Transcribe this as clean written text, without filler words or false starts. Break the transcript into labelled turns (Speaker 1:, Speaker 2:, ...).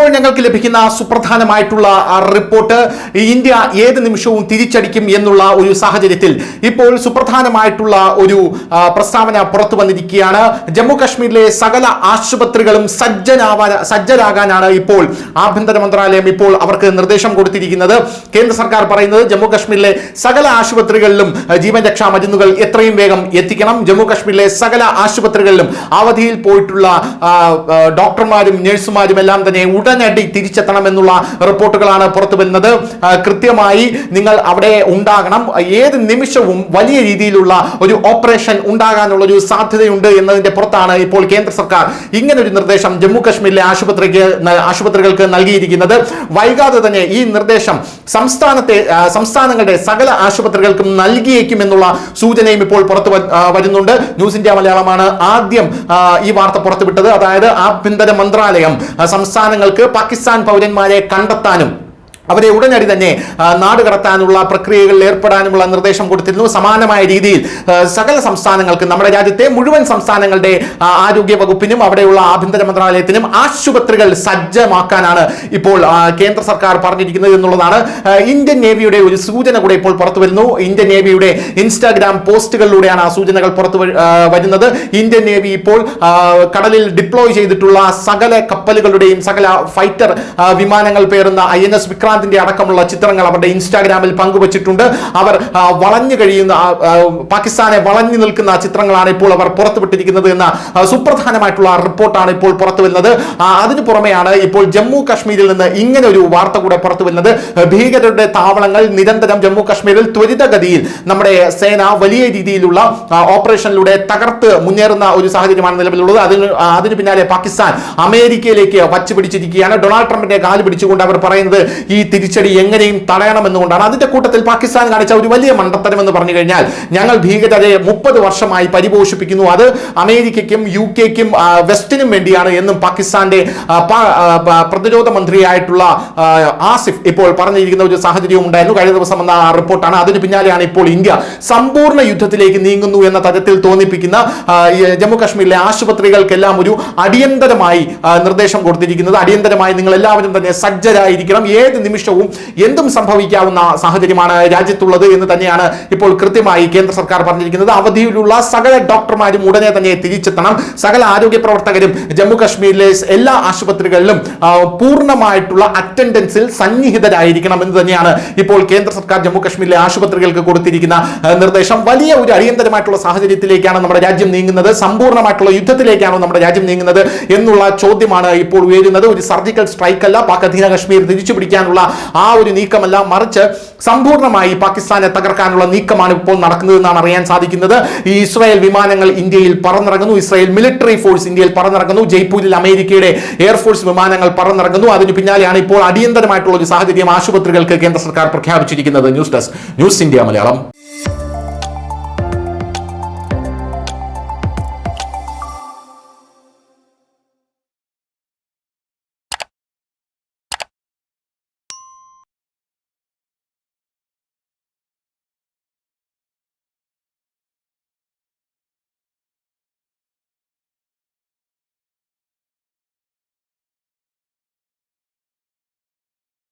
Speaker 1: ഇപ്പോൾ ഞങ്ങൾക്ക് ലഭിക്കുന്ന സുപ്രധാനമായിട്ടുള്ള റിപ്പോർട്ട് ഇന്ത്യ ഏത് നിമിഷവും തിരിച്ചടിക്കും എന്നുള്ള ഒരു സാഹചര്യത്തിൽ ഇപ്പോൾ സുപ്രധാനമായിട്ടുള്ള ഒരു പ്രസ്താവന പുറത്തു വന്നിരിക്കുകയാണ്. ജമ്മു കാശ്മീരിലെ സകല ആശുപത്രികളും സജ്ജരാകാനാണ് ഇപ്പോൾ ആഭ്യന്തര മന്ത്രാലയം ഇപ്പോൾ അവർക്ക് നിർദ്ദേശം കൊടുത്തിരിക്കുന്നത്. കേന്ദ്ര സർക്കാർ പറയുന്നത് ജമ്മു കാശ്മീരിലെ സകല ആശുപത്രികളിലും ജീവൻ രക്ഷാ മരുന്നുകൾ എത്രയും വേഗം എത്തിക്കണം. ജമ്മു കാശ്മീരിലെ സകല ആശുപത്രികളിലും അവധിയിൽ പോയിട്ടുള്ള ഡോക്ടർമാരും നഴ്സുമാരും എല്ലാം തന്നെ ഉടനടി തിരിച്ചെത്തണമെന്നുള്ള റിപ്പോർട്ടുകളാണ് പുറത്തു വരുന്നത്. കൃത്യമായി നിങ്ങൾ അവിടെ ഉണ്ടാകണം. ഏത് നിമിഷവും വലിയ രീതിയിലുള്ള ഒരു ഓപ്പറേഷൻ ഉണ്ടാകാനുള്ള ഒരു സാധ്യതയുണ്ട് എന്നതിന്റെ പുറത്താണ് ഇപ്പോൾ കേന്ദ്ര സർക്കാർ ഇങ്ങനൊരു നിർദ്ദേശം ജമ്മു കാശ്മീരിലെ ആശുപത്രികൾക്ക് നൽകിയിരിക്കുന്നത്. വൈകാതെ തന്നെ ഈ നിർദ്ദേശം സംസ്ഥാനങ്ങളുടെ സകല ആശുപത്രികൾക്കും നൽകിയേക്കുമെന്നുള്ള സൂചനയും ഇപ്പോൾ പുറത്തു വരുന്നുണ്ട്. ന്യൂസ് ഇന്ത്യ മലയാളമാണ് ആദ്യം ഈ വാർത്ത പുറത്തുവിട്ടത്. അതായത് ആഭ്യന്തര മന്ത്രാലയം സംസ്ഥാനങ്ങൾക്ക് പാകിസ്ഥാൻ പൗരന്മാരെ കണ്ടെത്താനും അവരെ ഉടനടി തന്നെ നാട് കടത്താനുള്ള പ്രക്രിയകളിൽ ഏർപ്പെടാനുമുള്ള നിർദ്ദേശം കൊടുത്തിരുന്നു. സമാനമായ രീതിയിൽ സകല സംസ്ഥാനങ്ങൾക്കും നമ്മുടെ രാജ്യത്തെ മുഴുവൻ സംസ്ഥാനങ്ങളുടെ ആരോഗ്യ വകുപ്പിനും അവിടെയുള്ള ആഭ്യന്തര മന്ത്രാലയത്തിനും ആശുപത്രികൾ സജ്ജമാക്കാനാണ് ഇപ്പോൾ കേന്ദ്ര സർക്കാർ പറഞ്ഞിരിക്കുന്നത് എന്നുള്ളതാണ്. ഇന്ത്യൻ നേവിയുടെ ഒരു സൂചന കൂടെ ഇപ്പോൾ പുറത്തു വരുന്നു. ഇന്ത്യൻ നേവിയുടെ ഇൻസ്റ്റാഗ്രാം പോസ്റ്റുകളിലൂടെയാണ് ആ സൂചനകൾ പുറത്തു വരുന്നത്. ഇന്ത്യൻ നേവി ഇപ്പോൾ കടലിൽ ഡിപ്ലോയ് ചെയ്തിട്ടുള്ള സകല കപ്പലുകളുടെയും സകല ഫൈറ്റർ വിമാനങ്ങൾ പേറുന്ന INS വിക്രാന്ത് അടക്കമുള്ള ചിത്രങ്ങൾ അവരുടെ ഇൻസ്റ്റാഗ്രാമിൽ പങ്കുവച്ചിട്ടുണ്ട്. അവർ വളഞ്ഞു കഴിയുന്ന പാകിസ്ഥാനെ വളഞ്ഞു നിൽക്കുന്ന ചിത്രങ്ങളാണ് ഇപ്പോൾ അവർ പുറത്തുവിട്ടിരിക്കുന്നത് എന്ന സുപ്രധാനമായിട്ടുള്ള റിപ്പോർട്ടാണ് ഇപ്പോൾ പുറത്തു വരുന്നത്. അതിനു പുറമെയാണ് ഇപ്പോൾ ജമ്മു കാശ്മീരിൽ നിന്ന് ഇങ്ങനെ ഒരു വാർത്ത കൂടെ പുറത്തു വരുന്നത്. ഭീകരരുടെ താവളങ്ങൾ നിരന്തരം ജമ്മു കാശ്മീരിൽ ത്വരിതഗതിയിൽ നമ്മുടെ സേന വലിയ രീതിയിലുള്ള ഓപ്പറേഷനിലൂടെ തകർത്ത് മുന്നേറുന്ന ഒരു സാഹചര്യമാണ് നിലവിലുള്ളത്. അതിന് പിന്നാലെ പാകിസ്ഥാൻ അമേരിക്കയിലേക്ക് വച്ചുപിടിച്ചിരിക്കുകയാണ്. ഡൊണാൾഡ് ട്രംപിന്റെ കാല് പിടിച്ചുകൊണ്ട് അവർ പറയുന്നത് ഈ തിരിച്ചടി എങ്ങനെയും തടയണമെന്നുകൊണ്ടാണ്. അതിന്റെ കൂട്ടത്തിൽ പാകിസ്ഥാൻ കാണിച്ച ഒരു വലിയ മണ്ടത്തരം എന്ന് പറഞ്ഞു കഴിഞ്ഞാൽ ഞങ്ങൾ ഭീകരരെ 30 വർഷമായി പരിപോഷിപ്പിക്കുന്നു, അത് അമേരിക്കയ്ക്കും UK-ക്കും വെസ്റ്റിനും വേണ്ടിയാണ് എന്നും പാകിസ്ഥാന്റെ പ്രതിരോധ മന്ത്രിയായിട്ടുള്ള ആസിഫ് ഇപ്പോൾ പറഞ്ഞിരിക്കുന്ന ഒരു സാഹചര്യവും ഉണ്ടായിരുന്നു. കഴിഞ്ഞ ദിവസം വന്ന റിപ്പോർട്ടാണ്. അതിന് പിന്നാലെയാണ് ഇപ്പോൾ ഇന്ത്യ സമ്പൂർണ്ണ യുദ്ധത്തിലേക്ക് നീങ്ങുന്നു എന്ന തരത്തിൽ തോന്നിപ്പിക്കുന്ന ജമ്മു കാശ്മീരിലെ ആശുപത്രികൾക്കെല്ലാം ഒരു അടിയന്തരമായി നിർദ്ദേശം കൊടുത്തിരിക്കുന്നത്. അടിയന്തരമായി നിങ്ങൾ എല്ലാവരും തന്നെ സജ്ജരായിരിക്കണം. ഏത് നിമിഷവും എന്തും സംഭവിക്കാവുന്ന സാഹചര്യമാണ് രാജ്യത്തുള്ളത് എന്ന് തന്നെയാണ് ഇപ്പോൾ കൃത്യമായി കേന്ദ്ര സർക്കാർ പറഞ്ഞിരിക്കുന്നത്. അവധിയിലുള്ള സകല ഡോക്ടർമാരും ഉടനെ തന്നെ തിരിച്ചെത്തണം. സകല ആരോഗ്യ പ്രവർത്തകരും ജമ്മു കാശ്മീരിലെ എല്ലാ ആശുപത്രികളിലും പൂർണ്ണമായിട്ടുള്ള അറ്റൻഡൻസിൽ സന്നിഹിതരായിരിക്കണം എന്ന് തന്നെയാണ് ഇപ്പോൾ കേന്ദ്ര സർക്കാർ ജമ്മു കാശ്മീരിലെ ആശുപത്രികൾക്ക് കൊടുത്തിരിക്കുന്ന നിർദ്ദേശം. വലിയ ഒരു അടിയന്തരമായിട്ടുള്ള സാഹചര്യത്തിലേക്കാണ് നമ്മുടെ രാജ്യം നീങ്ങുന്നത്, സമ്പൂർണ്ണമായിട്ടുള്ള യുദ്ധത്തിലേക്കാണോ നമ്മുടെ രാജ്യം നീങ്ങുന്നത് എന്നുള്ള ചോദ്യമാണ് ഇപ്പോൾ ഉയരുന്നത്. ഒരു സർജിക്കൽ സ്ട്രൈക്ക് അല്ല, പാക് അധീന കാശ്മീർ തിരിച്ചു പിടിക്കാനുള്ള ആ ഒരു നീക്കമല്ല, മറിച്ച് സമ്പൂർണ്ണമായി പാകിസ്ഥാനെ തകർക്കാനുള്ള നീക്കമാണ് ഇപ്പോൾ നടക്കുന്നതെന്നാണ് അറിയാൻ സാധിക്കുന്നത്. ഈ ഇസ്രായേൽ വിമാനങ്ങൾ ഇന്ത്യയിൽ പറന്നിറങ്ങുന്നു. ഇസ്രായേൽ മിലിറ്ററി ഫോഴ്സ് ഇന്ത്യയിൽ പറന്നിറങ്ങുന്നു. ജയ്പൂരിൽ അമേരിക്കയുടെ എയർഫോഴ്സ് വിമാനങ്ങൾ പറന്നിറങ്ങുന്നു. അതിന് പിന്നാലെയാണ് ഇപ്പോൾ അടിയന്തരമായിട്ടുള്ള ഒരു സാഹചര്യം ആശുപത്രികൾക്ക് കേന്ദ്ര സർക്കാർ പ്രഖ്യാപിച്ചിരിക്കുന്നത്. News desk, news India Malayalam.